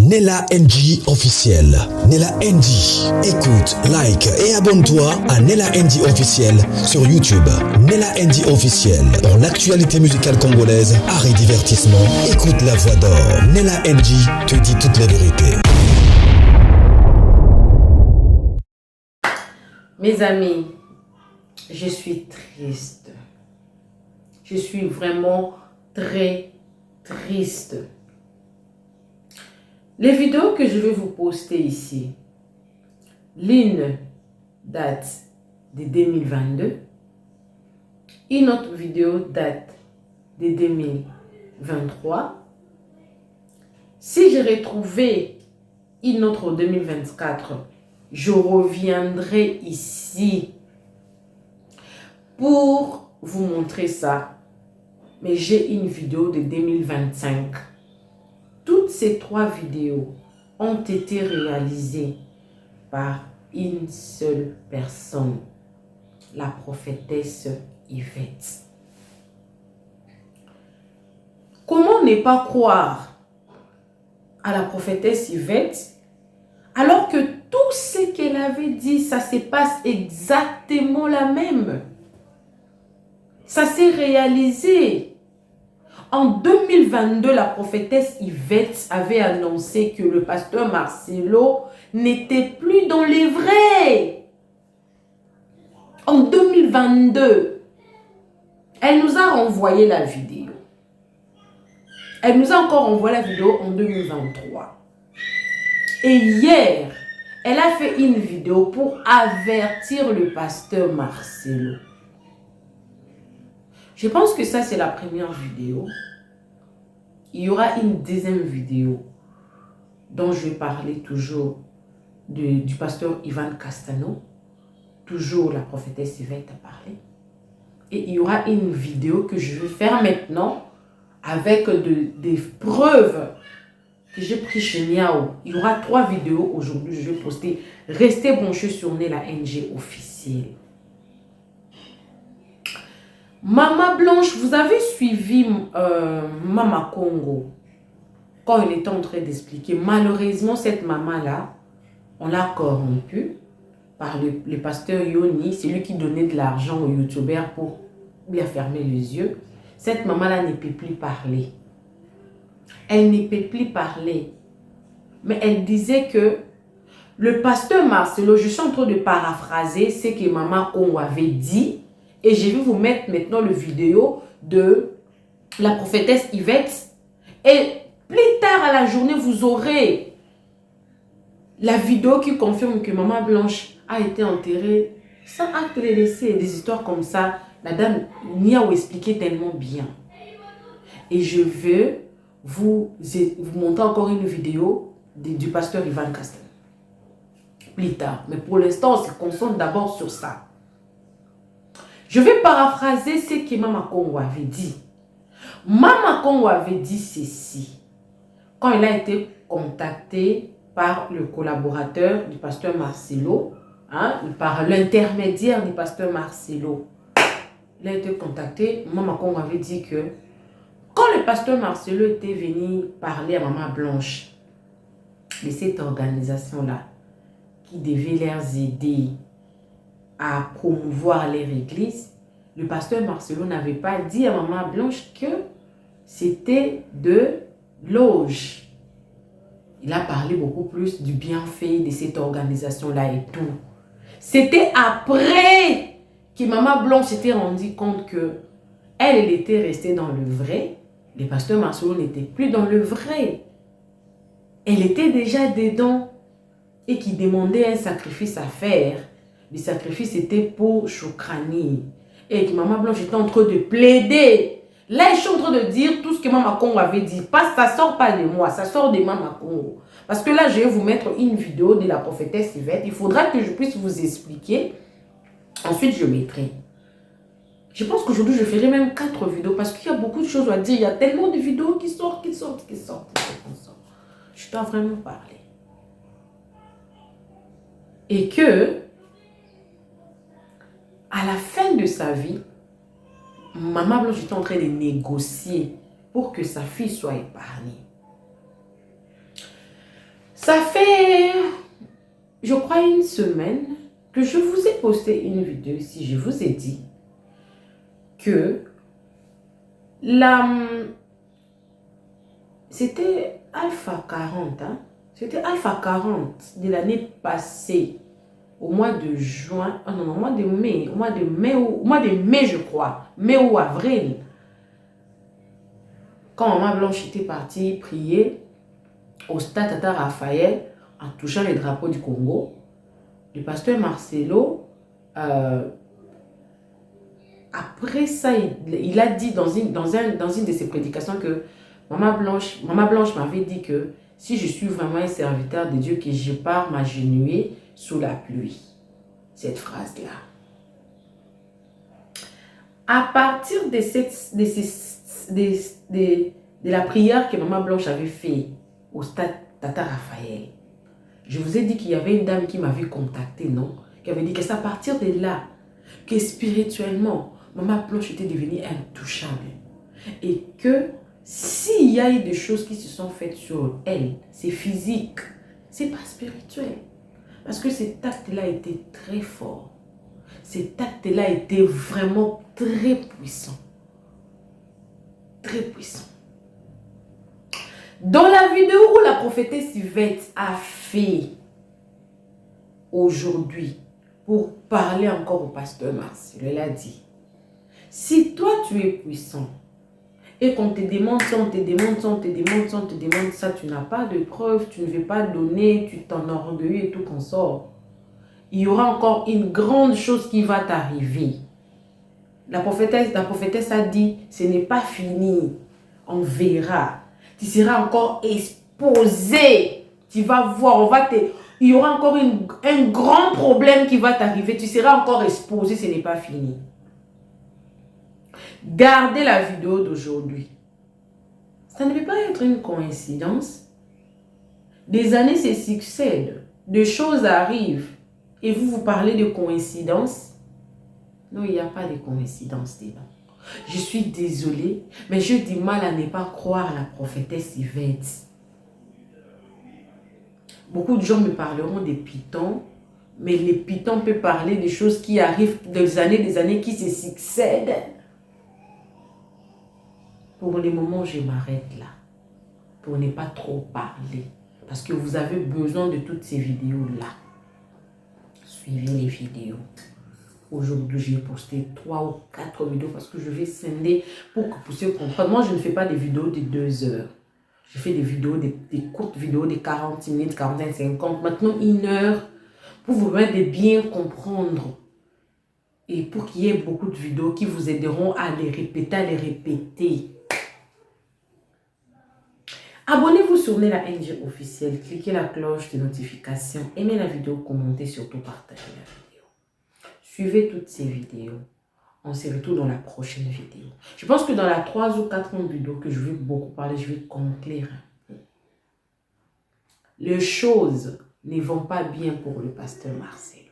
Nella NG officiel. Nella NG. Écoute, like et abonne-toi à Nella NG officiel sur YouTube. Nella NG officiel. Pour l'actualité musicale congolaise, art et divertissement, écoute la voix d'or. Nella NG te dit toutes les vérités. Mes amis, je suis triste. Je suis vraiment très triste. Les vidéos que je vais vous poster ici, l'une date de 2022, une autre vidéo date de 2023. Si j'ai retrouvé une autre 2024, je reviendrai ici pour vous montrer ça. Mais j'ai une vidéo de 2025. Toutes ces 3 vidéos ont été réalisées par une seule personne, la prophétesse Yvette. Comment ne pas croire à la prophétesse Yvette alors que tout ce qu'elle avait dit, ça se passe exactement la même? Ça s'est réalisé. En 2022, la prophétesse Yvette avait annoncé que le pasteur Marcelo n'était plus dans les vrais. En 2022, elle nous a renvoyé la vidéo. Elle nous a encore envoyé la vidéo en 2023. Et hier, elle a fait une vidéo pour avertir le pasteur Marcelo. Je pense que ça, c'est la première vidéo. Il y aura une deuxième vidéo dont je vais parler toujours du pasteur Ivan Castano. Toujours la prophétesse Yvette a parlé. Et il y aura une vidéo que je vais faire maintenant avec des preuves que j'ai pris chez Niao. Il y aura 3 vidéos aujourd'hui, je vais poster. Restez branchés sur Nella NG officiel. Mama Blanche, vous avez suivi Mama Congo quand elle était en train d'expliquer. Malheureusement, cette maman-là, on l'a corrompue par le pasteur Yoni. C'est lui qui donnait de l'argent aux youtubeurs pour lui fermer les yeux. Cette maman-là ne peut plus parler. Elle ne peut plus parler. Mais elle disait que le pasteur Marcelo, je suis en train de paraphraser ce que Maman Congo avait dit. Et je vais vous mettre maintenant le vidéo de la prophétesse Yvette. Et plus tard à la journée, vous aurez la vidéo qui confirme que Maman Blanche a été enterrée sans acte de décès. Des histoires comme ça, la dame Niao expliquait tellement bien. Et je veux vous montrer encore une vidéo du pasteur Ivan Castel. Plus tard. Mais pour l'instant, on se concentre d'abord sur ça. Je vais paraphraser ce que Mama Congo avait dit. Mama Congo avait dit ceci. Quand il a été contacté par le collaborateur du pasteur Marcelo, par l'intermédiaire du pasteur Marcelo, il a été contacté. Mama Congo avait dit que quand le pasteur Marcelo était venu parler à Maman Blanche de cette organisation-là, qui devait les aider à promouvoir leur église, le pasteur Marcelo n'avait pas dit à Maman Blanche que c'était de loge. Il a parlé beaucoup plus du bienfait de cette organisation-là et tout. C'était après que Maman Blanche s'était rendu compte que elle était restée dans le vrai. Le pasteur Marcelo n'était plus dans le vrai. Elle était déjà dedans et qui demandait un sacrifice à faire. Le sacrifice était pour Chokrani. Et que Maman Blanche était en train de plaider. Là, je suis en train de dire tout ce que Maman Congo avait dit. Ça ne sort pas de moi, ça sort de Maman Congo. Parce que là, je vais vous mettre une vidéo de la prophétesse Yvette. Il faudra que je puisse vous expliquer. Ensuite, je mettrai. Je pense qu'aujourd'hui, je ferai même 4 vidéos. Parce qu'il y a beaucoup de choses à dire. Il y a tellement de vidéos qui sortent. Je dois vraiment parler. Et que, à la fin de sa vie, Maman Blanche était en train de négocier pour que sa fille soit épargnée. Ça fait, je crois, une semaine que je vous ai posté une vidéo ici. Je vous ai dit que c'était Alpha 40. Hein? C'était Alpha 40 de l'année passée. Au mois de juin, non, au mois de mai, au mois de mai, je crois, mai ou avril, quand Maman Blanche était partie prier au stade Tata Raphaël en touchant les drapeaux du Congo, le pasteur Marcelo, après ça, il a dit dans une de ses prédications que Maman Blanche m'avait dit que si je suis vraiment un serviteur de Dieu, que je pars m'agenouiller sous la pluie. Cette phrase-là. À partir de la prière que Maman Blanche avait fait au stade Tata Raphaël, je vous ai dit qu'il y avait une dame qui m'avait contacté, non? Qui avait dit que c'est à partir de là que spirituellement, Maman Blanche était devenue intouchable. Et que s'il y a eu des choses qui se sont faites sur elle, c'est physique, c'est pas spirituel. Parce que cet acte-là était très fort. Cet acte-là était vraiment très puissant. Très puissant. Dans la vidéo où la prophétesse Yvette a fait aujourd'hui pour parler encore au pasteur Marcel, elle a dit, si toi tu es puissant et qu'on te demande ça, on te demande ça, on te demande ça, on te demande ça, tu n'as pas de preuves, tu ne veux pas donner, tu t'enorgueillis et tout qu'on sort. Il y aura encore une grande chose qui va t'arriver. La prophétesse a dit, ce n'est pas fini, on verra. Tu seras encore exposé, tu vas voir, il y aura encore un grand problème qui va t'arriver, tu seras encore exposé, ce n'est pas fini. Gardez la vidéo d'aujourd'hui. Ça ne peut pas être une coïncidence. Des années se succèdent, des choses arrivent et vous parlez de coïncidence. Non, il n'y a pas de coïncidence dedans. Je suis désolée, mais j'ai du mal à ne pas croire la prophétesse Yvette. Beaucoup de gens me parleront des pitons, mais les pitons peuvent parler des choses qui arrivent des années qui se succèdent. Pour le moment, je m'arrête là, pour ne pas trop parler, parce que vous avez besoin de toutes ces vidéos-là. Suivez les vidéos. Aujourd'hui, j'ai posté 3 ou 4 vidéos parce que je vais scinder pour que vous puissiez comprendre. Moi, je ne fais pas des vidéos de 2 heures. Je fais des vidéos, des courtes vidéos de 40 minutes, 45, 50, maintenant 1 heure, pour vous permettre de bien comprendre. Et pour qu'il y ait beaucoup de vidéos qui vous aideront à les répéter, Abonnez-vous sur Nella NG officiel, cliquez la cloche de notification, aimez la vidéo, commentez, surtout partagez la vidéo. Suivez toutes ces vidéos. On se retrouve dans la prochaine vidéo. Je pense que dans la 3 ou 4 vidéos que je vais beaucoup parler, je vais conclure un peu. Les choses ne vont pas bien pour le pasteur Marcelo.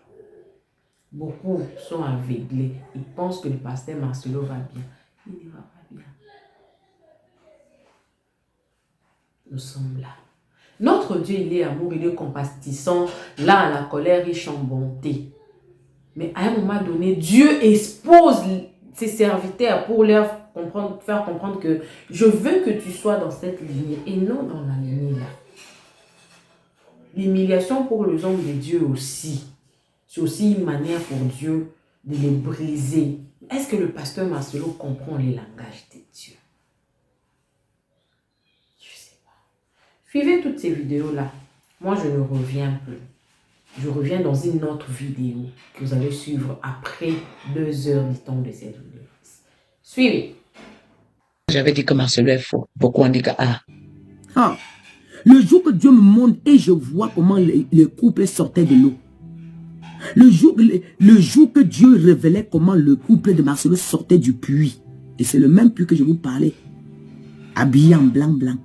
Beaucoup sont aveuglés. Ils pensent que le pasteur Marcelo va bien. Il ne va pas bien. Nous sommes là. Notre Dieu, il est amour, il est compatissant. Là, à la colère, il chante bonté. Mais à un moment donné, Dieu expose ses serviteurs pour leur faire comprendre que je veux que tu sois dans cette lignée et non dans la lignée là. L'humiliation pour les hommes de Dieu aussi. C'est aussi une manière pour Dieu de les briser. Est-ce que le pasteur Marcelo comprend les langages de Dieu? Je ne sais pas. Suivez toutes ces vidéos-là. Moi, je ne reviens plus. Je reviens dans une autre vidéo que vous allez suivre après 2 heures du temps de cette vidéo. Suivez. J'avais dit que Marcelo est faux. Beaucoup ont dit que Le jour que Dieu me montre et je vois comment le couple sortait de l'eau. Le jour que Dieu révélait comment le couple de Marcelo sortait du puits. Et c'est le même puits que je vous parlais. Habillé en blanc.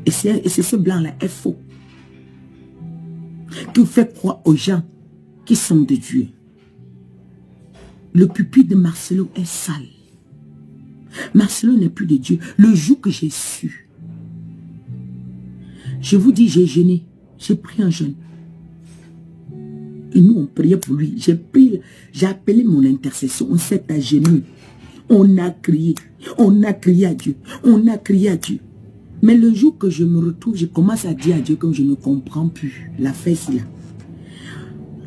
Et c'est ce blanc-là est faux. Qui fait croire aux gens qui sont de Dieu. Le pupitre de Marcelo est sale. Marcelo n'est plus de Dieu. Le jour que j'ai su Je vous dis, j'ai jeûné. J'ai pris un jeûne. Et nous, on priait pour lui. J'ai appelé mon intercession. On s'est à genoux. On a crié. On a crié à Dieu. On a crié à Dieu. Mais le jour que je me retrouve, je commence à dire à Dieu que je ne comprends plus. La fesse là.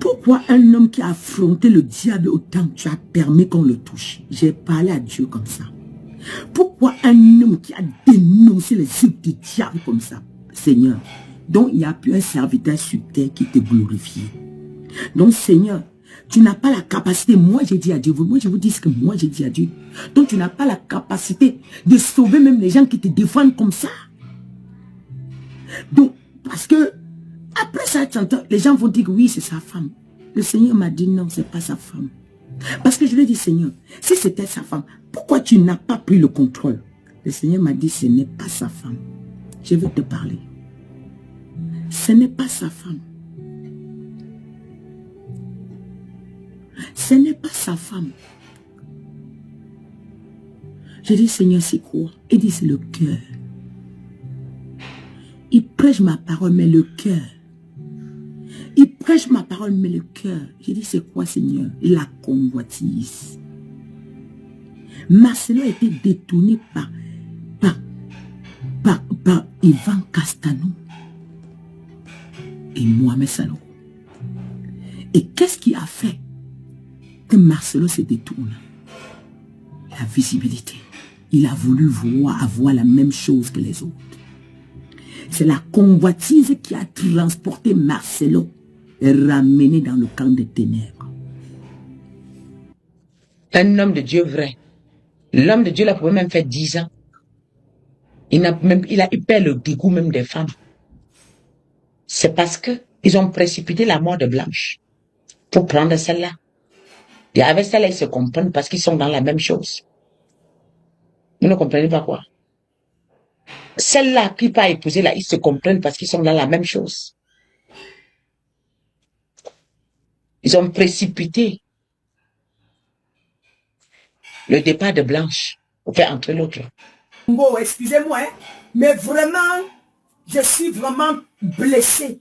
Pourquoi un homme qui a affronté le diable autant, tu as permis qu'on le touche? J'ai parlé à Dieu comme ça. Pourquoi un homme qui a dénoncé les œuvres du diable comme ça? Seigneur, donc il n'y a plus un serviteur sur terre qui te glorifie. Donc Seigneur, tu n'as pas la capacité, moi j'ai dit à Dieu, moi je vous dis ce que moi j'ai dit à Dieu. Donc tu n'as pas la capacité de sauver même les gens qui te défendent comme ça. Donc, parce que après ça, les gens vont dire que oui, c'est sa femme. Le Seigneur m'a dit non, c'est pas sa femme. Parce que je lui ai dit, Seigneur, si c'était sa femme, pourquoi tu n'as pas pris le contrôle? Le Seigneur m'a dit, ce n'est pas sa femme. Je vais te parler. Ce n'est pas sa femme. Ce n'est pas sa femme. J'ai dit, Seigneur, c'est quoi? Il dit, c'est le cœur. Il prêche ma parole, mais le cœur. Il prêche ma parole, mais le cœur. J'ai dit, c'est quoi, Seigneur? La convoitise. Marcelo a été détourné par Ivan Castano et Mohamed Salo. Et qu'est-ce qui a fait que Marcelo se détourne? La visibilité. Il a voulu avoir la même chose que les autres. C'est la convoitise qui a transporté Marcelo et ramené dans le camp des ténèbres. Un homme de Dieu vrai. L'homme de Dieu là pouvait même faire 10 ans. Il a eu peur le dégoût même des femmes. C'est parce que ils ont précipité la mort de Blanche pour prendre celle-là. Et avec celle-là, ils se comprennent parce qu'ils sont dans la même chose. Vous ne comprenez pas quoi? Celle-là qui pas épouser là, ils se comprennent parce qu'ils sont dans la même chose. Ils ont précipité le départ de Blanche pour faire entrer l'autre. Bon, excusez-moi, hein, mais vraiment, je suis vraiment blessée.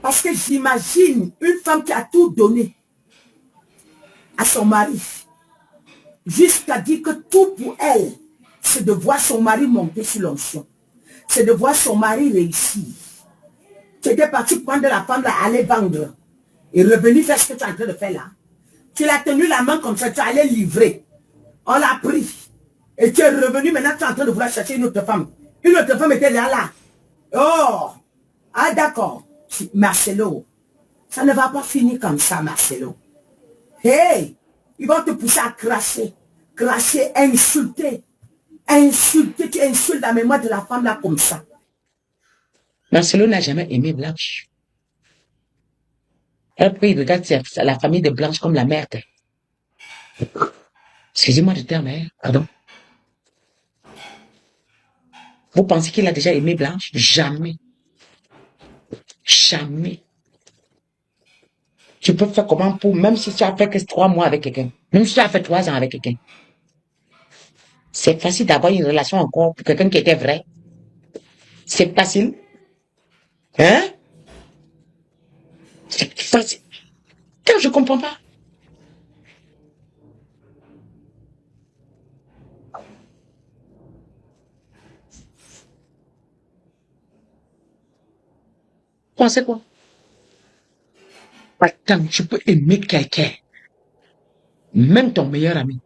Parce que j'imagine une femme qui a tout donné à son mari. Jusqu'à dire que tout pour elle, c'est de voir son mari monter sur l'onction. C'est de voir son mari réussir. Tu étais parti prendre la femme là, aller vendre. Et revenir faire ce que tu es en train de faire là. Tu l'as tenu la main comme ça, tu allais livrer. On l'a pris. Et tu es revenu, maintenant tu es en train de vouloir chercher une autre femme. Une autre femme était là. Oh! Ah d'accord. Marcelo, ça ne va pas finir comme ça, Marcelo. Hey! Ils vont te pousser à cracher. Cracher, insulter. Insulter, tu insultes la mémoire de la femme là comme ça. Marcelo n'a jamais aimé Blanche. Après, il regarde la famille de Blanche comme la merde. Excusez-moi du terme, hein? Pardon. Vous pensez qu'il a déjà aimé Blanche? Jamais. Jamais. Tu peux faire comment pour, même si tu as fait que 3 mois avec quelqu'un, même si tu as fait 3 ans avec quelqu'un. C'est facile d'avoir une relation encore pour quelqu'un qui était vrai. C'est facile. Hein? C'est facile. Quand je comprends pas. Pensez quoi? Attends, tu peux aimer quelqu'un. Même ton meilleur ami.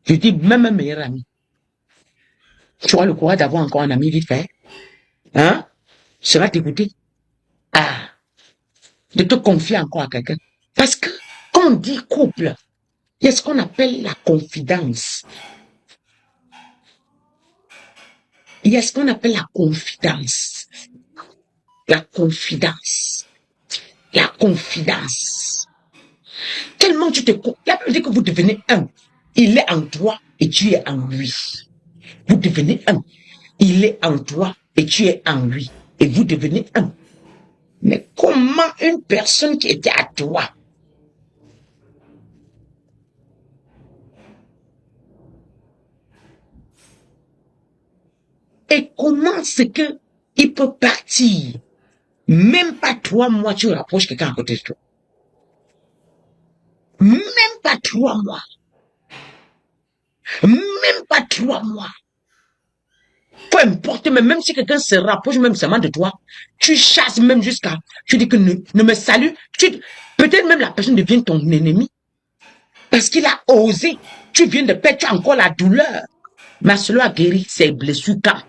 Je dis même un meilleur ami. Tu as le courage d'avoir encore un ami vite fait. Hein? Sera t'écouter. Ah. De te confier encore à quelqu'un. Parce que, quand on dit couple, il y a ce qu'on appelle la confidence. Il y a ce qu'on appelle la confidence. La confidence. La confidence. Tellement tu te... La Bible dit que vous devenez un. Il est en toi et tu es en lui. Vous devenez un. Il est en toi et tu es en lui. Et vous devenez un. Mais comment une personne qui était à toi et comment c'est que il peut partir. Même pas 3 mois, tu rapproches quelqu'un à côté de toi. Même pas 3 mois. Même pas 3 mois. Peu importe, mais même si quelqu'un se rapproche même seulement de toi, tu chasses même jusqu'à, tu dis que ne me salue, peut-être même la personne devient ton ennemi. Parce qu'il a osé. Tu viens de perdre, tu as encore la douleur. Marcelo a guéri ses blessures quand?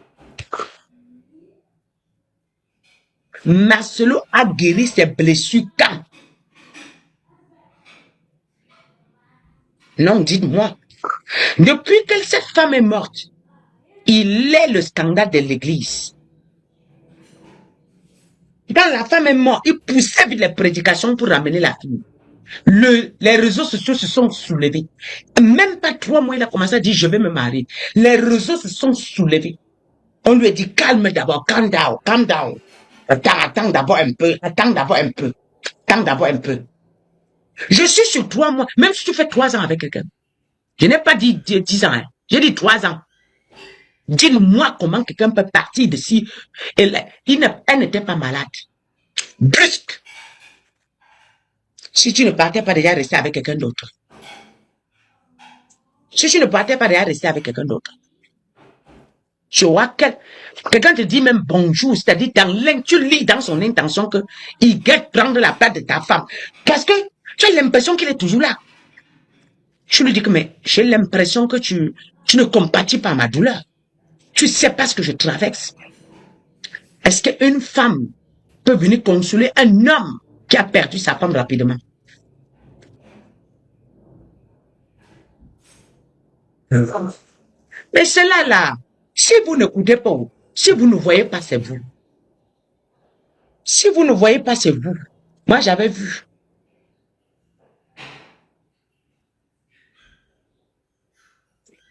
Marcelo a guéri ses blessures quand? Non, dites-moi. Depuis que cette femme est morte, il est le scandale de l'église. Quand la femme est morte, il poussait les prédications pour ramener la fille. Les réseaux sociaux se sont soulevés. Même pas 3 mois, il a commencé à dire je vais me marier. Les réseaux se sont soulevés. On lui a dit calme d'abord, calm down, calm down. Attends d'abord un peu, attends d'abord un peu, attends d'abord un peu. Je suis sur 3 mois, même si tu fais 3 ans avec quelqu'un. Je n'ai pas dit 10 ans, hein. J'ai dit 3 ans. Dis-moi comment quelqu'un peut partir de si elle n'était pas malade. Brusque. Si tu ne partais pas déjà rester avec quelqu'un d'autre. Si tu ne partais pas déjà rester avec quelqu'un d'autre. Tu vois, quelqu'un te dit même bonjour, c'est-à-dire tu lis dans son intention que il guette prendre la place de ta femme. Parce que tu as l'impression qu'il est toujours là. Je lui dis que mais j'ai l'impression que tu ne compatis pas ma douleur. Tu sais pas ce que je traverse. Est-ce qu'une femme peut venir consoler un homme qui a perdu sa femme rapidement? Mais cela là, si vous n'écoutez pas, si vous ne voyez pas, c'est vous. Si vous ne voyez pas, c'est vous. Moi, j'avais vu.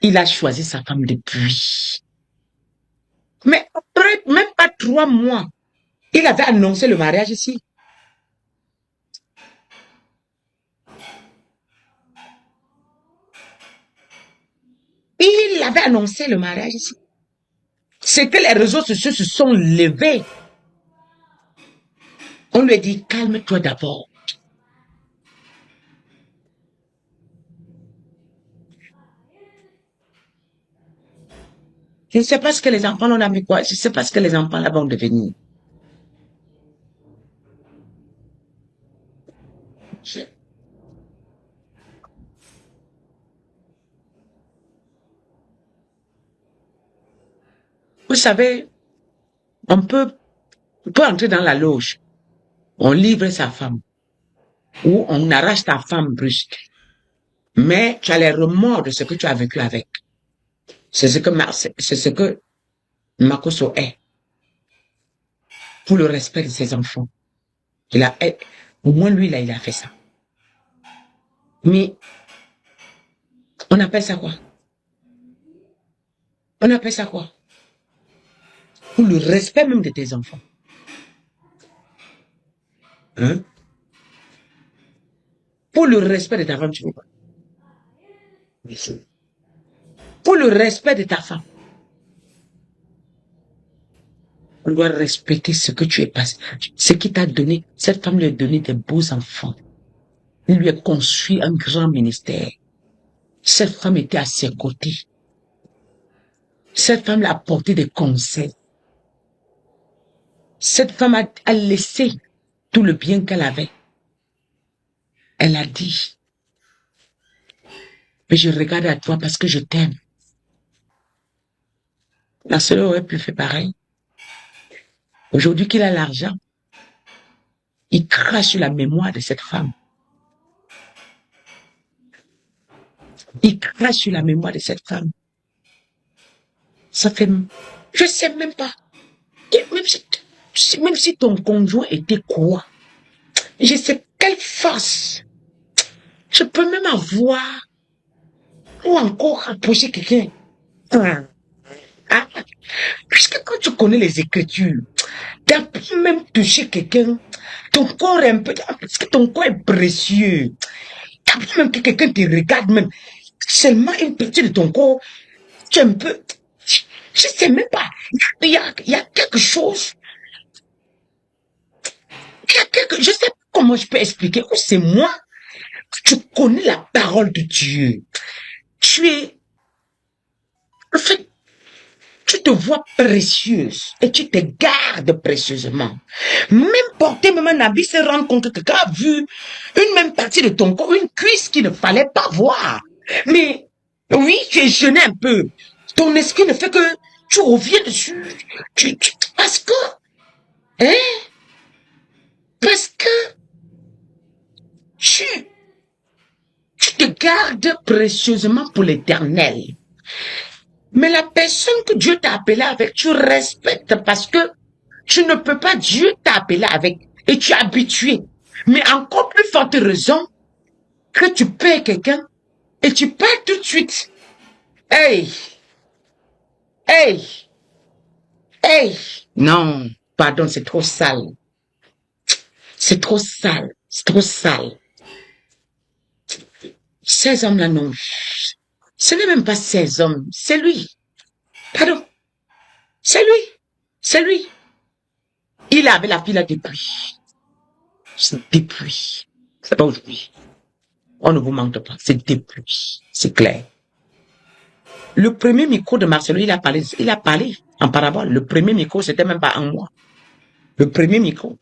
Il a choisi sa femme depuis. Mais après, même pas 3 mois, il avait annoncé le mariage ici. Il avait annoncé le mariage ici. C'est que les réseaux sociaux se sont levés. On lui a dit, calme-toi d'abord. Je ne sais pas ce que les enfants ont mis quoi. Je ne sais pas ce que les enfants là vont devenir. Vous savez, on peut entrer dans la loge. On livre sa femme. Ou on arrache ta femme brusque. Mais tu as les remords de ce que tu as vécu avec. C'est ce que Makoso est. Pour le respect de ses enfants. Au moins lui, là, il a fait ça. Mais, on appelle ça quoi? On appelle ça quoi? Pour le respect même de tes enfants. Hein? Pour le respect de ta femme, tu veux pas? Pour le respect de ta femme. On doit respecter ce que tu es passé. Ce qui t'a donné, cette femme lui a donné des beaux enfants. Il lui a construit un grand ministère. Cette femme était à ses côtés. Cette femme l'a apporté des conseils. Cette femme a laissé tout le bien qu'elle avait. Elle a dit, mais je regarde à toi parce que je t'aime. La seule aurait pu faire pareil. Aujourd'hui qu'il a l'argent, il crache sur la mémoire de cette femme. Il crache sur la mémoire de cette femme. Ça fait, je sais même pas. Même si ton conjoint était quoi, je sais quelle force. Je peux même avoir, ou encore rapprocher quelqu'un. Puisque quand tu connais les Écritures, tu peux même toucher quelqu'un, ton corps est un peu, parce que ton corps est précieux. Tu peux même que quelqu'un te regarde même, seulement une partie de ton corps, tu es un peu, je sais même pas, il y a quelque chose comment je peux expliquer? C'est moi. Tu connais la parole de Dieu. Tu es, en fait, tu te vois précieuse et tu te gardes précieusement. Même porter même un habit, se rendre compte que quelqu'un a vu une même partie de ton corps, une cuisse qu'il ne fallait pas voir. Mais oui, tu es jeûné un peu. Ton esprit ne fait que tu reviens dessus. Parce que, hein? Parce que tu te gardes précieusement pour l'éternel. Mais la personne que Dieu t'a appelé avec, tu respectes parce que tu ne peux pas, Dieu t'a appelé avec et tu es habitué. Mais encore plus forte raison que tu payes quelqu'un et tu pars tout de suite. Hey! Hey! Hey! Non, pardon, c'est trop sale. C'est trop sale. C'est trop sale. Ces hommes-là, non. Ce n'est même pas ces hommes, c'est lui. Pardon. C'est lui. C'est lui. Il avait la fille là depuis. C'est depuis. C'est pas aujourd'hui. On ne vous mente pas. C'est depuis. C'est clair. Le premier micro de Marcelo, il a parlé en parabole. Le premier micro, c'était même pas un mois. Le premier micro.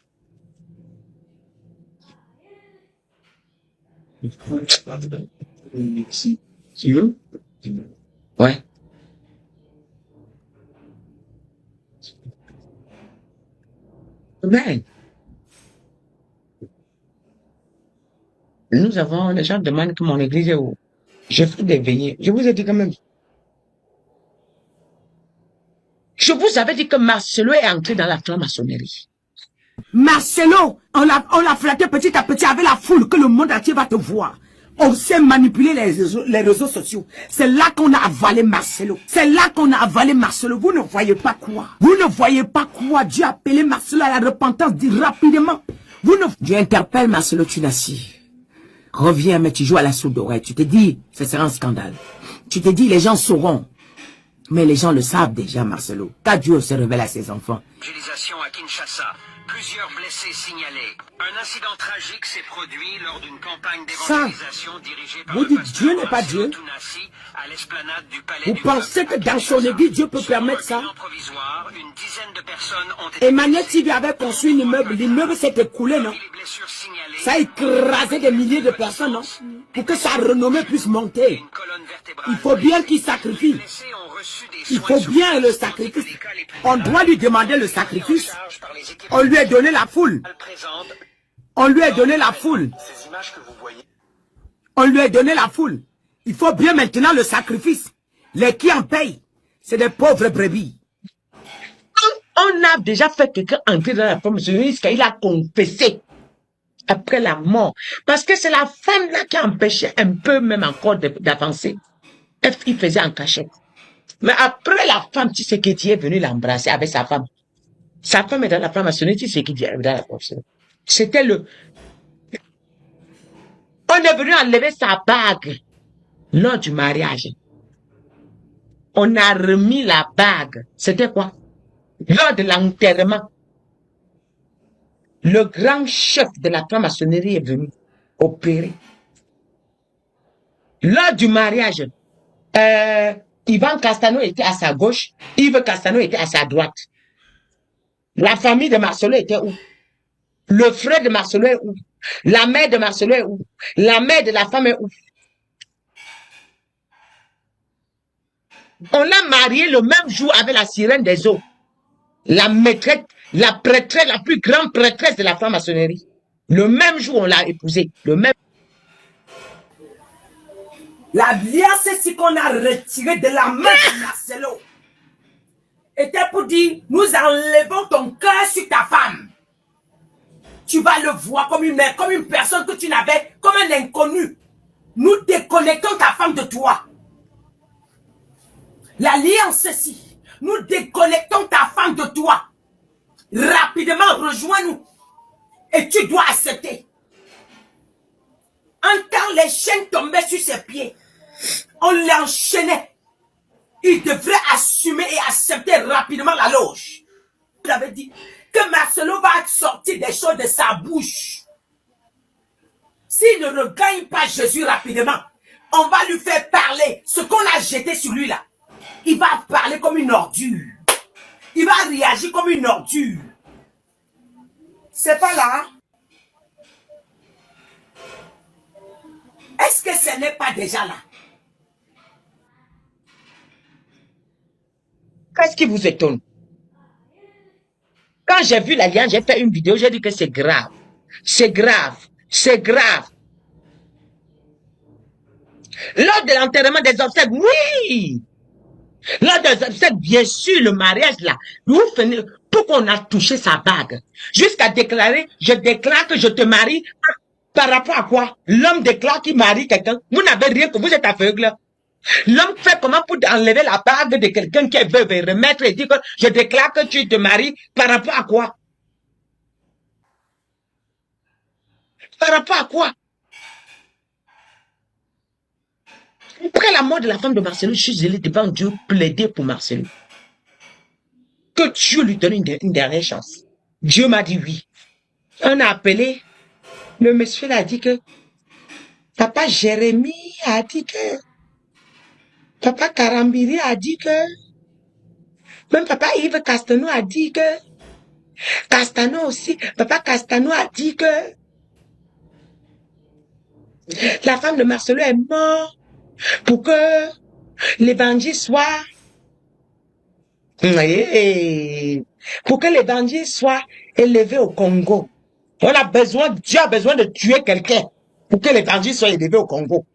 Tu veux? Ouais. Ben, nous avons, les gens demandent que mon église est où. Je fais des veillées. Je vous ai dit quand même. Je vous avais dit que Marcelo est entré dans la franc-maçonnerie. Marcelo, on l'a flatté petit à petit avec la foule que le monde entier va te voir. On sait manipuler les réseaux sociaux. C'est là qu'on a avalé Marcelo. C'est là qu'on a avalé Marcelo. Vous ne voyez pas quoi. Vous ne voyez pas quoi. Dieu a appelé Marcelo à la repentance, dit rapidement. Dieu interpelle Marcelo Tunasi. Reviens, mais tu joues à la sourde oreille. Tu te dis, ce sera un scandale. Tu te dis, les gens sauront. Mais les gens le savent déjà, Marcelo. Car Dieu se révèle à ses enfants. Utilisation à Kinshasa. Plusieurs blessés signalés. Un incident tragique s'est produit lors d'une campagne d'évangélisation dirigée par vous le dites pasteur Dieu n'est pas Marcelo Dieu. Tounassi à l'esplanade du palais Vous du pensez peuple que à dans son Kinshasa. église, Dieu peut Selon permettre un ça? bilan provisoire, une dizaine de personnes ont été Emmanuel blessées. TV avait construit un immeuble. L'immeuble s'est écoulé, non? Parmi les blessures signalées, Ça a écrasé des milliers de personnes, non? Pour que sa renommée puisse monter. une colonne vertébrale Il faut bien brisée. qu'il sacrifie. Les blessés ont reçu des Il soins faut sous bien le les sacrifice. médicaux les plus On graves. doit lui demander le Pris en sacrifice. charge par les équipes On lui a donné la foule. présentes. On lui a donné la foule. Ces images que vous voyez. On lui a donné la foule. Il faut bien maintenant le sacrifice. Les qui en payent, c'est des pauvres brebis. On a déjà fait quelqu'un entrer dans la franc-maçonnerie qu'il a confessé après la mort. Parce que c'est la femme là qui a empêché un peu même encore d'avancer. Il faisait en cachette. Mais après la femme, tu sais qui est venu l'embrasser avec sa femme. Sa femme est dans la franc-maçonnerie, tu sais qui est dans la franc-maçonnerie. C'était le... On est venu enlever sa bague lors du mariage. On a remis la bague. C'était quoi? Lors de l'enterrement. Le grand chef de la franc-maçonnerie est venu opérer. Lors du mariage, Ivan Castano était à sa gauche, Yves Castano était à sa droite. La famille de Marcelo était où? Le frère de Marcelo est où? La mère de Marcelo est où? La mère de la femme est où? On l'a marié le même jour avec la sirène des eaux. La maîtresse, la prêtresse, la plus grande prêtresse de la franc-maçonnerie. Le même jour, on l'a épousée. Le même. La liasse ici qu'on a retirée de la main de Marcelo était pour dire, nous enlevons ton cœur sur ta femme. Tu vas le voir comme une personne que tu n'avais, comme un inconnu. Nous déconnectons ta femme de toi. L'alliance ici, nous déconnectons ta femme de toi. Rapidement, rejoins-nous. Et tu dois accepter. Quand les chaînes tombaient sur ses pieds, on l'enchaînait. Il devrait assumer et accepter rapidement la loge. J'avais dit que Marcelo va sortir des choses de sa bouche. S'il ne regagne pas Jésus rapidement, on va lui faire parler ce qu'on a jeté sur lui là. Il va parler comme une ordure. Il va réagir comme une ordure. C'est pas là. Est-ce que ce n'est pas déjà là? Qu'est-ce qui vous étonne? Quand j'ai vu l'alliance, j'ai fait une vidéo, j'ai dit que c'est grave. C'est grave. C'est grave. Lors de l'enterrement des obsèques, oui. Lors des obsèques, bien sûr, le mariage là, vous finissez, pourquoi on a touché sa bague? Jusqu'à déclarer, je déclare que je te marie. Par rapport à quoi? L'homme déclare qu'il marie quelqu'un. Vous n'avez rien que vous êtes aveugle. L'homme fait comment pour enlever la bague de quelqu'un qui est veuve et remettre et dire que je déclare que tu te maries par rapport à quoi? Par rapport à quoi? Après la mort de la femme de Marcelo, je suis allé devant Dieu plaider pour Marcelo. Que Dieu lui donne une dernière chance. Dieu m'a dit oui. On a appelé, le monsieur a dit que Papa Jérémie a dit que Papa Karambiri a dit que même Papa Yves Castano a dit que Castano aussi, Papa Castano a dit que la femme de Marcelo est morte pour que l'évangile soit pour que l'évangile soit élevé au Congo. Dieu a besoin de tuer quelqu'un pour que l'évangile soit élevé au Congo.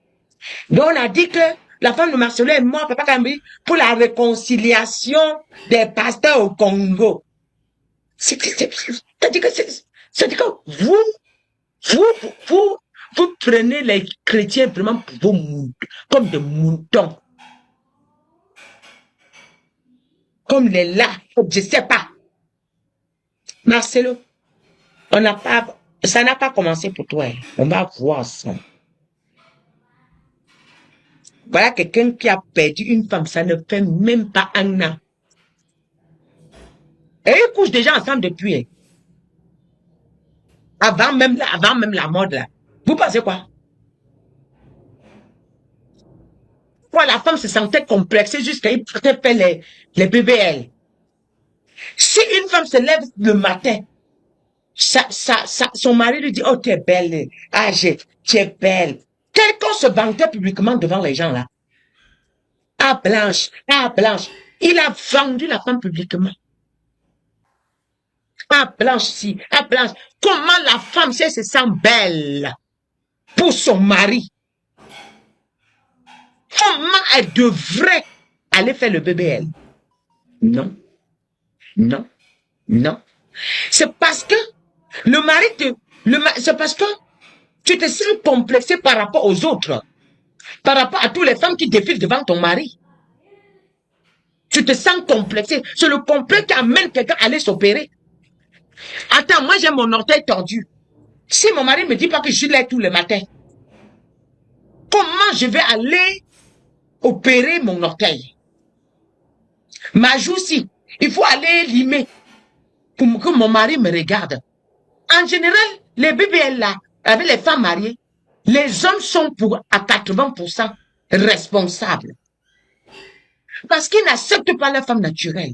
Donc on a dit que la femme de Marcelo est morte, Papa Kambi, pour la réconciliation des pasteurs au Congo. C'est-à-dire que vous prenez les chrétiens vraiment pour vos comme des moutons. Comme les là, je sais pas. Marcelo, ça n'a pas commencé pour toi. On va voir ça. Voilà quelqu'un qui a perdu une femme, ça ne fait même pas un an. Et ils couchent déjà ensemble depuis. Avant même la mort là. Vous pensez quoi? Pourquoi la femme se sentait complexée jusqu'à il partait faire les BBL? Si une femme se lève le matin, son mari lui dit, oh, tu es belle, tu es belle. Quelqu'un se vantait publiquement devant les gens là. Ah, Blanche. Il a vendu la femme publiquement. Ah, Blanche, si. Ah, Blanche. Comment la femme, si elle se sent belle pour son mari, comment elle devrait aller faire le BBL? Non. C'est parce que c'est parce que tu te sens complexé par rapport aux autres, par rapport à toutes les femmes qui défilent devant ton mari. Tu te sens complexé. C'est le complexe qui amène quelqu'un à aller s'opérer. Attends, moi j'ai mon orteil tordu. Si mon mari me dit pas que je l'ai tous les matins, comment je vais aller opérer mon orteil? Ma joue si, il faut aller limer pour que mon mari me regarde. En général, les BBL là, avec les femmes mariées, les hommes sont à 80% responsables. Parce qu'ils n'acceptent pas leur femme naturelle.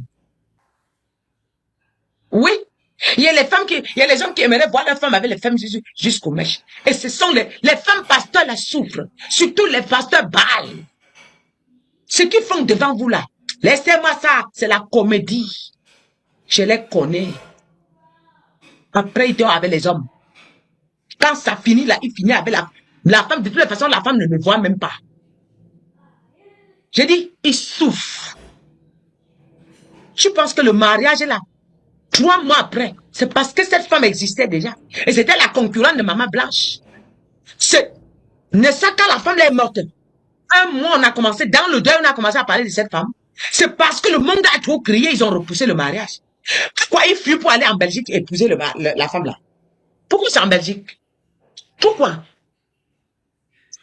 Oui. Il y a les hommes qui aimeraient voir leur femme avec les femmes jusqu'aux mèches. Et ce sont les femmes pasteurs la souffrent. Surtout les pasteurs Baal. Ce qu'ils font devant vous là. Laissez-moi ça. C'est la comédie. Je les connais. Après, ils dort avec les hommes. Quand ça finit là, il finit avec la femme. De toute façon, la femme ne le voit même pas. J'ai dit, ils souffrent. Je pense que le mariage est là. 3 mois après, c'est parce que cette femme existait déjà. Et c'était la concurrente de Maman Blanche. Ne ça quand la femme est morte. 1 mois, on a commencé, dans le deuil, on a commencé à parler de cette femme. C'est parce que le monde a trop crié, ils ont repoussé le mariage. Pourquoi ils fuient pour aller en Belgique et épouser la femme là? Pourquoi c'est en Belgique? Pourquoi?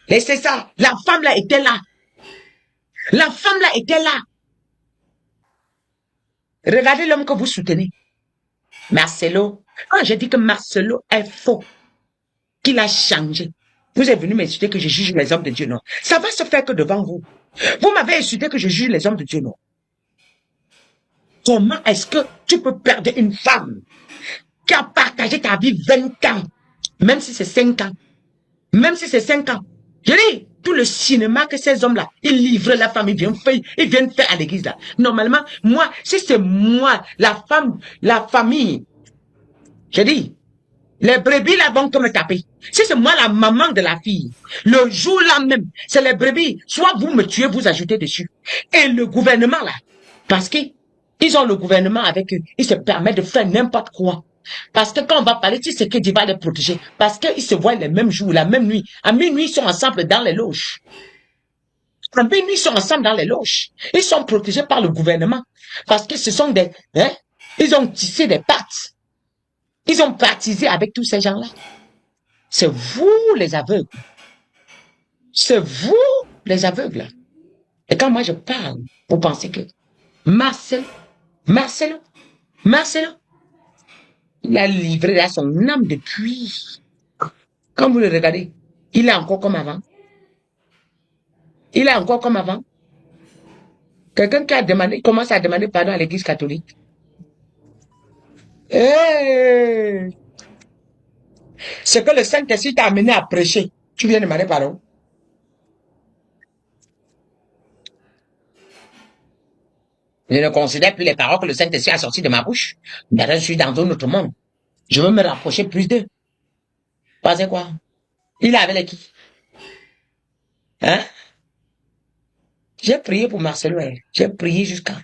Et c'est ça, la femme là était là. La femme là était là. Regardez l'homme que vous soutenez. Marcelo. Quand j'ai dit que Marcelo est faux, qu'il a changé, Vous êtes venu m'insulter que je juge les hommes de Dieu, non. Ça va se faire que devant vous. Vous m'avez insulté que je juge les hommes de Dieu, non. Comment est-ce que tu peux perdre une femme qui a partagé ta vie 20 ans, même si c'est 5 ans, même si c'est 5 ans. Je dis, tout le cinéma que ces hommes-là, ils livrent la femme, ils viennent faire à l'église là. Normalement, moi, si c'est moi, la femme, la famille, je dis, les brebis là vont me taper. Si c'est moi la maman de la fille, le jour là même, c'est les brebis. Soit vous me tuez, vous ajoutez dessus. Et le gouvernement là, parce qu'ils ont le gouvernement avec eux, ils se permettent de faire n'importe quoi. Parce que quand on va parler, tu sais que Dieu va les protéger. Parce qu'ils se voient les mêmes jours, la même nuit. À minuit, ils sont ensemble dans les loges. À minuit, ils sont ensemble dans les loges. Ils sont protégés par le gouvernement. Parce que ce sont des... Hein, ils ont tissé des pattes. Ils ont baptisé avec tous ces gens-là. C'est vous les aveugles. C'est vous les aveugles. Et quand moi je parle, vous pensez que Marcelo, il a livré à son âme depuis. Quand vous le regardez, il est encore comme avant. Il est encore comme avant. Quelqu'un qui a demandé, commence à demander pardon à l'église catholique. Hey! Ce que le Saint-Esprit t'a amené à prêcher, tu viens demander pardon. Je ne considère plus les paroles que le Saint-Esprit a sorties de ma bouche. Maintenant, je suis dans un autre monde. Je veux me rapprocher plus d'eux. Pensez quoi? Il est avec les qui? Hein? J'ai prié pour Marcelo. J'ai prié jusqu'à.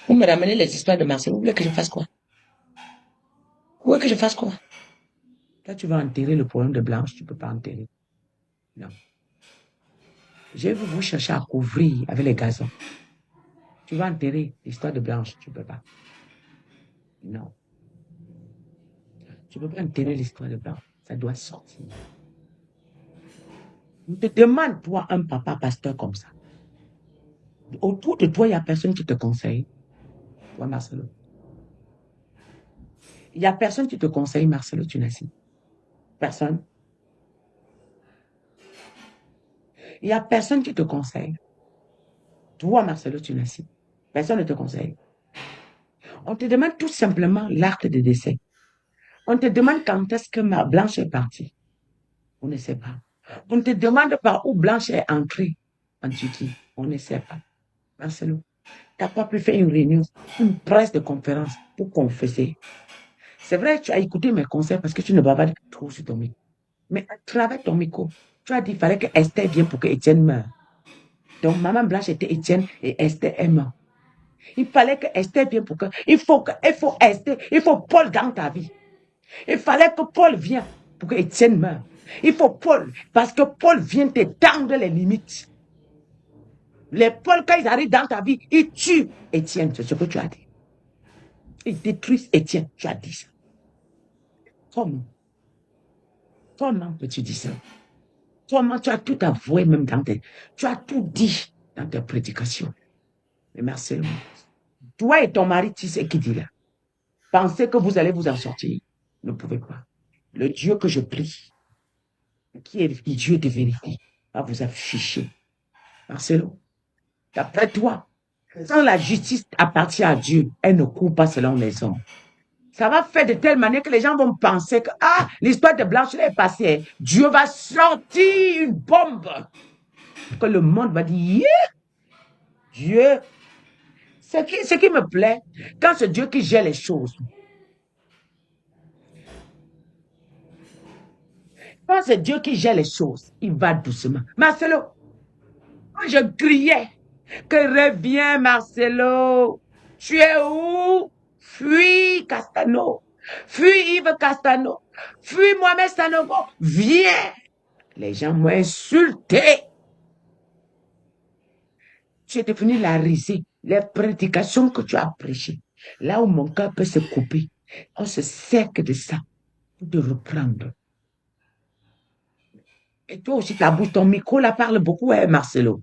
Vous me ramenez les histoires de Marcelo. Vous voulez que je fasse quoi? Vous voulez que je fasse quoi? Là, tu vas enterrer le problème de Blanche. Tu ne peux pas enterrer. Non. Je vais vous chercher à couvrir avec les gazons. Tu vas enterrer l'histoire de Blanche. Tu ne peux pas. Non. Tu ne peux pas enterrer l'histoire de Blanche. Ça doit sortir. On te demande, toi, un papa pasteur comme ça. Autour de toi, il n'y a personne qui te conseille. Toi, Marcelo. Il n'y a personne qui te conseille, Marcelo Tunasi. Personne. Il n'y a personne qui te conseille. Toi, Marcelo Tunasi. Personne ne te conseille. On te demande tout simplement l'acte de décès. On te demande quand est-ce que Blanche est partie. On ne sait pas. On te demande par où Blanche est entrée en Turquie. On ne sait pas. Marcelo, tu n'as pas pu faire une réunion, une presse de conférence pour confesser. C'est vrai, tu as écouté mes conseils parce que tu ne vas pas trop sur ton micro. Mais à travers ton micro, tu as dit qu'il fallait que Esther vienne pour que Étienne meure. Donc, maman Blanche était Étienne et Esther est morte. Il fallait que Esther vienne pour que... Il faut Esther, il faut Paul dans ta vie. Il fallait que Paul vienne pour que Étienne meure. Il faut Paul, parce que Paul vient t'étendre les limites. Les Paul, quand ils arrivent dans ta vie, ils tuent Étienne, c'est ce que tu as dit. Ils détruisent Étienne, tu as dit ça. Comment peux-tu dire ça? Comment tu as tout avoué même dans tes... Tu as tout dit dans tes prédications. Mais Marcelo, toi et ton mari, tu sais qui dit là. Pensez que vous allez vous en sortir. Ne pouvez pas. Le Dieu que je prie, qui est le Dieu de vérité, va vous afficher. Marcelo, d'après toi, quand la justice appartient à Dieu, elle ne court pas selon les hommes. Ça va faire de telle manière que les gens vont penser que l'histoire de Blanche est passée. Dieu va sortir une bombe. Que le monde va dire, Dieu. Ce qui me plaît, quand c'est Dieu qui gère les choses. Quand c'est Dieu qui gère les choses, il va doucement. Marcelo, quand je criais que reviens Marcelo, tu es où? Fuis Castano, fuis Yves Castano, fuis Mohamed Sanogo, viens. Les gens m'ont insulté. Tu es devenu la risée. Les prédications que tu as prêchées, là où mon cœur peut se couper, on se sert que de ça pour te reprendre. Et toi aussi, ta bouche, ton micro là parle beaucoup, Marcelo.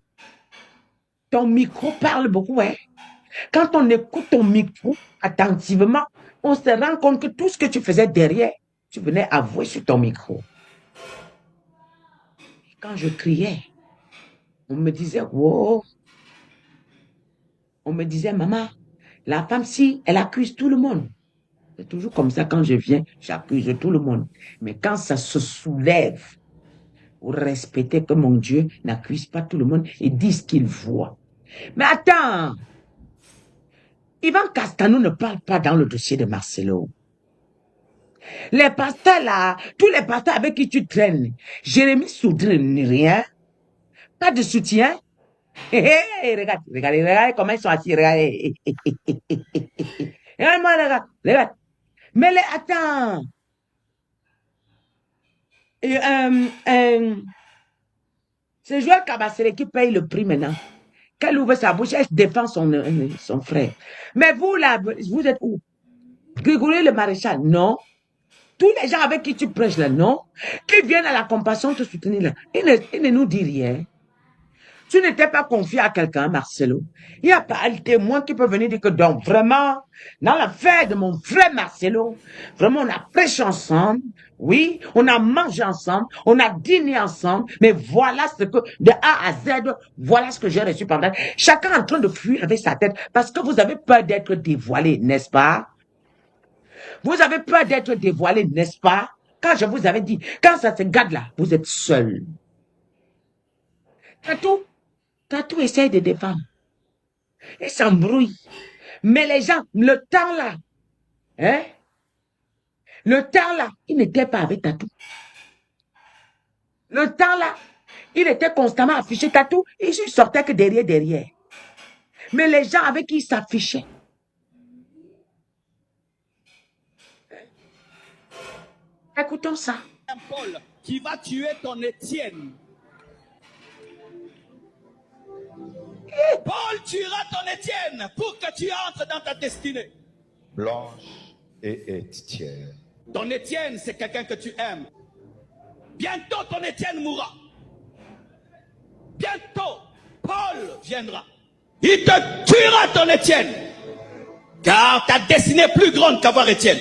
Ton micro parle beaucoup, Quand on écoute ton micro attentivement, on se rend compte que tout ce que tu faisais derrière, tu venais avouer sur ton micro. Quand je criais, on me disait, wow. On me disait, maman, la femme, si, elle accuse tout le monde. C'est toujours comme ça, quand je viens, j'accuse tout le monde. Mais quand ça se soulève, vous respectez que mon Dieu n'accuse pas tout le monde et dit ce qu'il voit. Mais attends, Ivan Castano ne parle pas dans le dossier de Marcelo. Les pasteurs là, tous les pasteurs avec qui tu traînes, Jérémy Soudre ni rien, pas de soutien. Regarde comment ils sont assis, regardez. Regarde-moi, regarde. Mais attends. C'est Joël Kabasele qui paye le prix maintenant. Qu'elle ouvre sa bouche, elle défend son frère. Mais vous là, vous êtes où? Grégory le maréchal, non. Tous les gens avec qui tu prêches là, non. Qui viennent à la compassion te soutenir là, ils ne nous disent rien. Tu n'étais pas confié à quelqu'un, Marcelo. Il n'y a pas un témoin qui peut venir dire que donc vraiment, dans l'affaire de mon frère Marcelo, vraiment on a prêché ensemble, oui, on a mangé ensemble, on a dîné ensemble, mais voilà ce que, de A à Z, voilà ce que j'ai reçu pendant. Chacun en train de fuir avec sa tête parce que vous avez peur d'être dévoilé, n'est-ce pas? Vous avez peur d'être dévoilé, n'est-ce pas? Quand je vous avais dit, quand ça se garde là, vous êtes seul. Tatou essaye de défendre. Il s'embrouille. Mais les gens, le temps là, hein? Le temps là, il n'était pas avec Tatou. Le temps là, il était constamment affiché Tatou. Il ne sortait que derrière. Mais les gens avec qui il s'affichait. Écoutons ça. Paul qui va tuer ton Étienne. Paul tuera ton Étienne pour que tu entres dans ta destinée. Blanche et Étienne. Ton Étienne, c'est quelqu'un que tu aimes. Bientôt, ton Étienne mourra. Bientôt, Paul viendra. Il te tuera, ton Étienne. Car ta destinée est plus grande qu'avoir Étienne.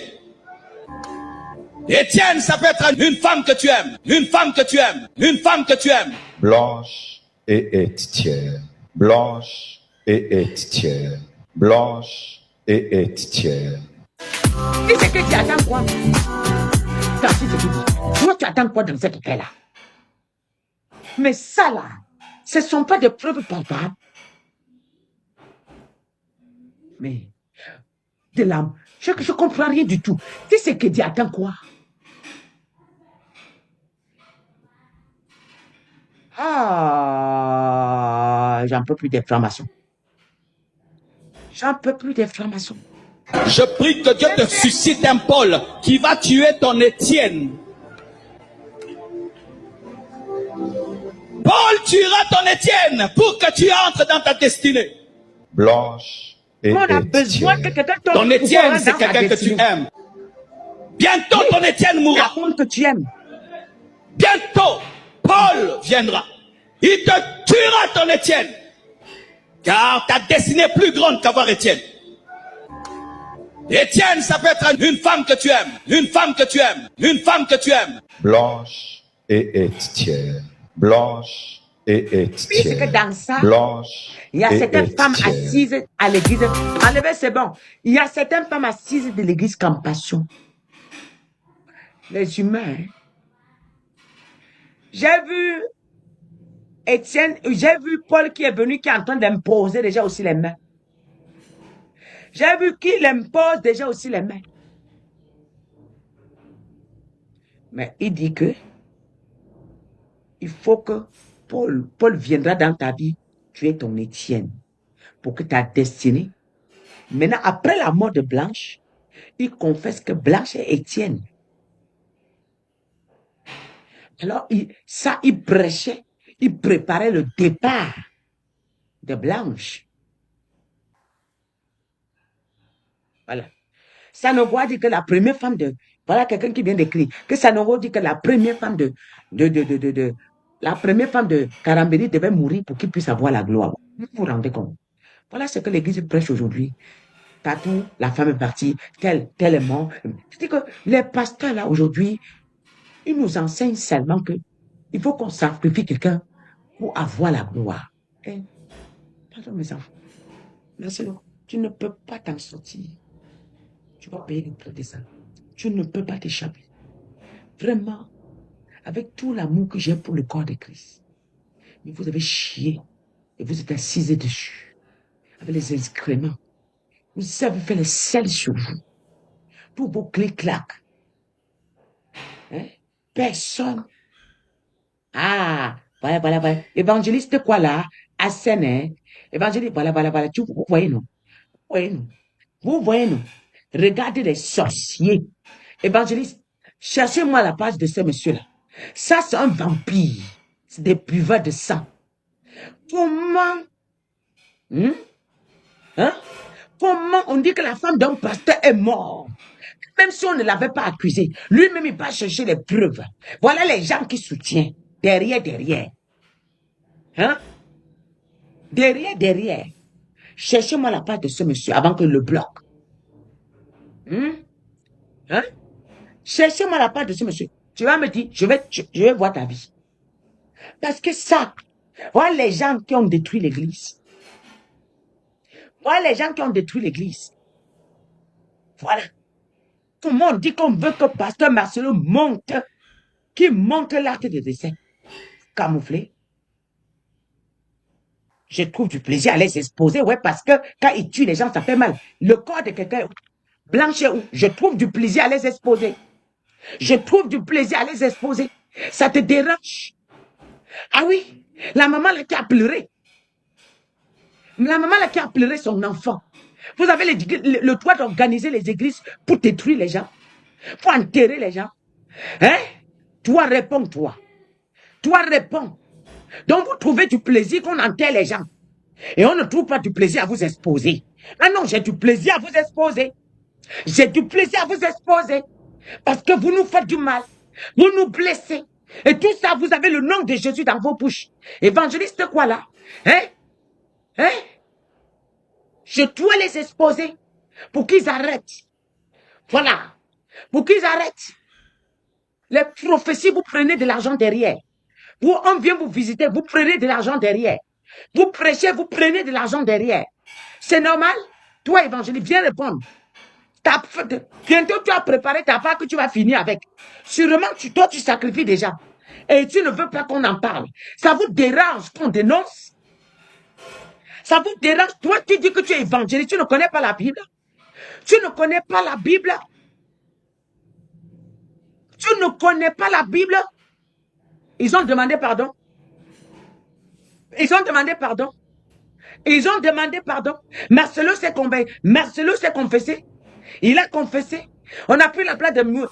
Étienne, ça peut être une femme que tu aimes. Une femme que tu aimes. Une femme que tu aimes. Blanche et Étienne. Blanche et Étienne. Blanche et Étienne. Et c'est que tu attends quoi? Toi, tu attends quoi dans cette paix-là? Mais ça là, ce ne sont pas des preuves palpables. Mais, de l'âme, je ne comprends rien du tout. Tu sais que Dieu attend quoi? Ah, j'en peux plus d'inflammation. J'en peux plus d'inflammation. Je prie que Dieu te suscite un Paul qui va tuer ton Étienne. Paul tuera ton Étienne pour que tu entres dans ta destinée. Blanche et On a besoin que Étienne. quelqu'un Ton Étienne, c'est quelqu'un que tu aimes. Bientôt, ton Étienne mourra. La honte que tu aimes. Bientôt, Paul viendra. Il te tuera, ton Étienne. Car ta destinée est plus grande qu'avoir Étienne. Étienne, ça peut être une femme que tu aimes. Une femme que tu aimes. Une femme que tu aimes. Blanche et Étienne. Blanche et Puisque Étienne. dans ça, Blanche il y a et certaines femmes Étienne. assises à l'église. Enlevez, c'est bon. Il y a certaines femmes assises de l'église Compassion. Les humains. Hein. J'ai vu Étienne, j'ai vu Paul qui est venu, qui est en train d'imposer déjà aussi les mains. J'ai vu qu'il impose déjà aussi les mains. Mais il dit que il faut que Paul viendra dans ta vie, tu es ton Étienne, pour que ta destinée. Maintenant, après la mort de Blanche, il confesse que Blanche est Étienne. Alors, il prêchait, il préparait le départ de Blanche. Voilà. Sanogo dit que la première femme de... Voilà quelqu'un qui vient d'écrire. Que Sanogo dit que la première femme la première femme de Karambéry devait mourir pour qu'il puisse avoir la gloire. Vous vous rendez compte? Voilà ce que l'Église prêche aujourd'hui. Tatou, la femme est partie, tel est mort. C'est que les pasteurs là aujourd'hui, ils nous enseignent seulement que il faut qu'on sacrifie quelqu'un pour avoir la gloire. Eh, pardon mes enfants, tu ne peux pas t'en sortir. Tu vas payer le prix de ça. Tu ne peux pas t'échapper. Vraiment, avec tout l'amour que j'ai pour le corps de Christ. Mais vous avez chié et vous êtes assisés dessus. Avec les excréments. Vous avez fait les selles sur vous. Tous vos clics-clacs. Hein? Personne. Ah, voilà. Évangéliste quoi là? Asen, hein? Évangéliste, voilà. Vous voyez, non? Vous voyez, non? Regardez les sorciers. Évangéliste, cherchez-moi la page de ce monsieur-là. Ça, c'est un vampire. C'est des buveurs de sang. Comment? Comment on dit que la femme d'un pasteur est morte? Même si on ne l'avait pas accusé, lui-même, il va chercher les preuves. Voilà les gens qui soutiennent. Derrière. Hein? Derrière. Cherchez-moi la page de ce monsieur avant que je le bloque. Hein? Cherchez-moi la page de ce monsieur. Tu vas me dire, je vais voir ta vie. Parce que ça, voilà les gens qui ont détruit l'église. Voilà les gens qui ont détruit l'église. Voilà. Comment on dit qu'on veut que pasteur Marcelo monte, qui monte l'acte de décès? Camouflé. Je trouve du plaisir à les exposer, ouais, parce que quand ils tuent les gens, ça fait mal. Le corps de quelqu'un blanche où je trouve du plaisir à les exposer. Je trouve du plaisir à les exposer. Ça te dérange? Ah oui, la maman là qui a pleuré. La maman là qui a pleuré son enfant. Vous avez le droit d'organiser les églises pour détruire les gens, pour enterrer les gens. Hein? Toi, réponds, toi. Toi, réponds. Donc, vous trouvez du plaisir qu'on enterre les gens. Et on ne trouve pas du plaisir à vous exposer. Ah non, j'ai du plaisir à vous exposer. J'ai du plaisir à vous exposer. Parce que vous nous faites du mal. Vous nous blessez. Et tout ça, vous avez le nom de Jésus dans vos bouches. Évangéliste quoi là? Hein? Je dois les exposer pour qu'ils arrêtent. Voilà. Pour qu'ils arrêtent. Les prophéties, vous prenez de l'argent derrière. On vient vous visiter, vous prenez de l'argent derrière. Vous prêchez, vous prenez de l'argent derrière. C'est normal? Toi, évangéliste, viens répondre. Bientôt, tu as préparé ta part que tu vas finir avec. Sûrement, toi, tu sacrifies déjà. Et tu ne veux pas qu'on en parle. Ça vous dérange qu'on dénonce? Ça vous dérange? Toi, tu dis que tu es évangéliste, tu ne connais pas la Bible? Tu ne connais pas la Bible? Tu ne connais pas la Bible? Ils ont demandé pardon. Ils ont demandé pardon. Ils ont demandé pardon. Marcelo s'est confessé. Il a confessé. On a pris la place de nous.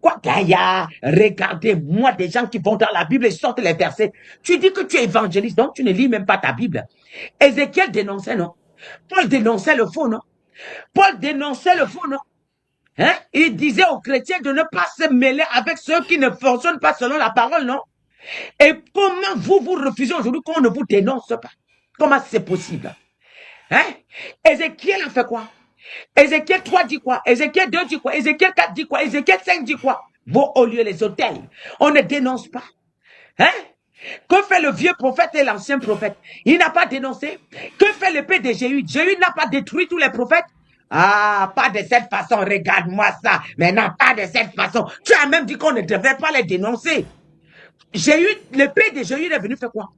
Quoi, Gaïa? Regardez-moi des gens qui vont dans la Bible et sortent les versets. Tu dis que tu es évangéliste, donc tu ne lis même pas ta Bible. Ézéchiel dénonçait, non? Paul dénonçait le faux, non? Paul dénonçait le faux, non? Hein? Il disait aux chrétiens de ne pas se mêler avec ceux qui ne fonctionnent pas selon la parole, non? Et comment vous refusez aujourd'hui qu'on ne vous dénonce pas? Comment c'est possible? Hein? Ézéchiel a fait quoi? Ézéchiel 3 dit quoi? Ézéchiel 2 dit quoi? Ézéchiel 4 dit quoi? Ézéchiel 5 dit quoi? Vos hauts lieux, les hôtels. On ne dénonce pas. Hein? Que fait le vieux prophète et l'ancien prophète? Il n'a pas dénoncé. Que fait l'épée de Jéhu? Jéhu n'a pas détruit tous les prophètes? Ah, pas de cette façon. Regarde-moi ça. Mais non, pas de cette façon. Tu as même dit qu'on ne devait pas les dénoncer. L'épée de Jéhu est venu faire quoi?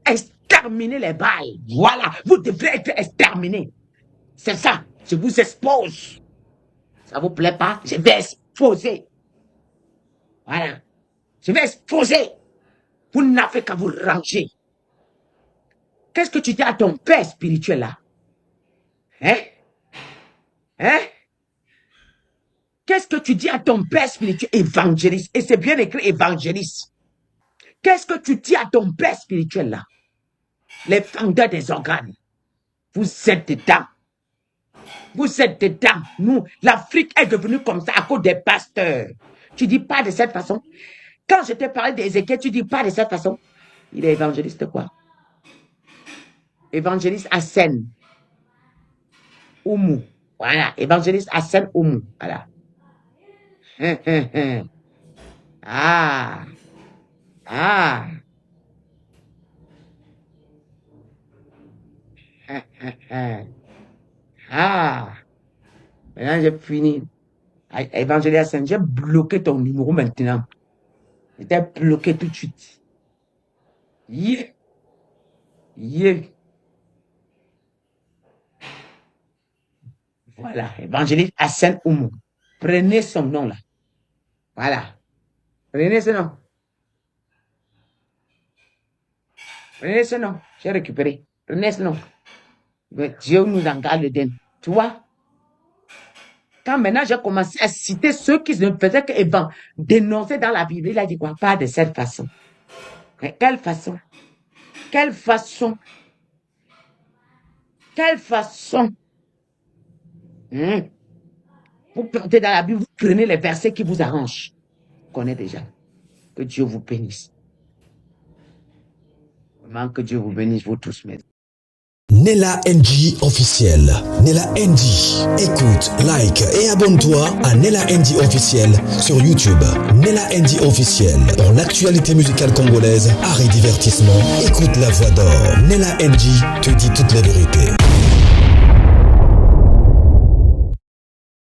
Exterminer les Baals. Voilà. Vous devrez être exterminés. C'est ça. Je vous expose. Ça vous plaît pas? Je vais exposer. Voilà. Je vais exposer. Vous n'avez qu'à vous ranger. Qu'est-ce que tu dis à ton père spirituel là? Hein? Qu'est-ce que tu dis à ton père spirituel? Évangéliste. Et c'est bien écrit évangéliste. Qu'est-ce que tu dis à ton père spirituel là? Les fendeurs des organes. Vous êtes dedans. Vous êtes dedans. Nous, l'Afrique est devenue comme ça à cause des pasteurs. Tu dis pas de cette façon. Quand je t'ai parlé d'Ézéchiel, tu dis pas de cette façon. Il est évangéliste quoi? Évangéliste Asen. Oumou. Voilà, évangéliste Hassan Oumou. Voilà. Ah. Ah. Ah. Maintenant, j'ai fini. Évangéliste Hassan, j'ai bloqué ton numéro maintenant. J'étais bloqué tout de suite. Yeah. Yeah. Voilà, évangéliste Hassan Oumou. Prenez son nom là. Voilà. Prenez ce nom. Prenez ce nom. J'ai récupéré. Prenez ce nom. Mais Dieu nous en garde le den. Tu vois? Quand maintenant j'ai commencé à citer ceux qui ne faisaient que dénoncer dans la Bible, il a dit quoi? Pas de cette façon. Mais quelle façon? Quelle façon? Quelle façon? Vous plantez dans la Bible, vous prenez les versets qui vous arrangent. Vous connaissez déjà. Que Dieu vous bénisse. Vraiment que Dieu vous bénisse, vous tous, mes. Nella NG officiel. Nella NG. Écoute, like et abonne-toi à Nella NG officiel sur YouTube. Nella NG officiel. Pour l'actualité musicale congolaise, art et divertissement, écoute la voix d'or. Nella NG te dit toutes les vérités.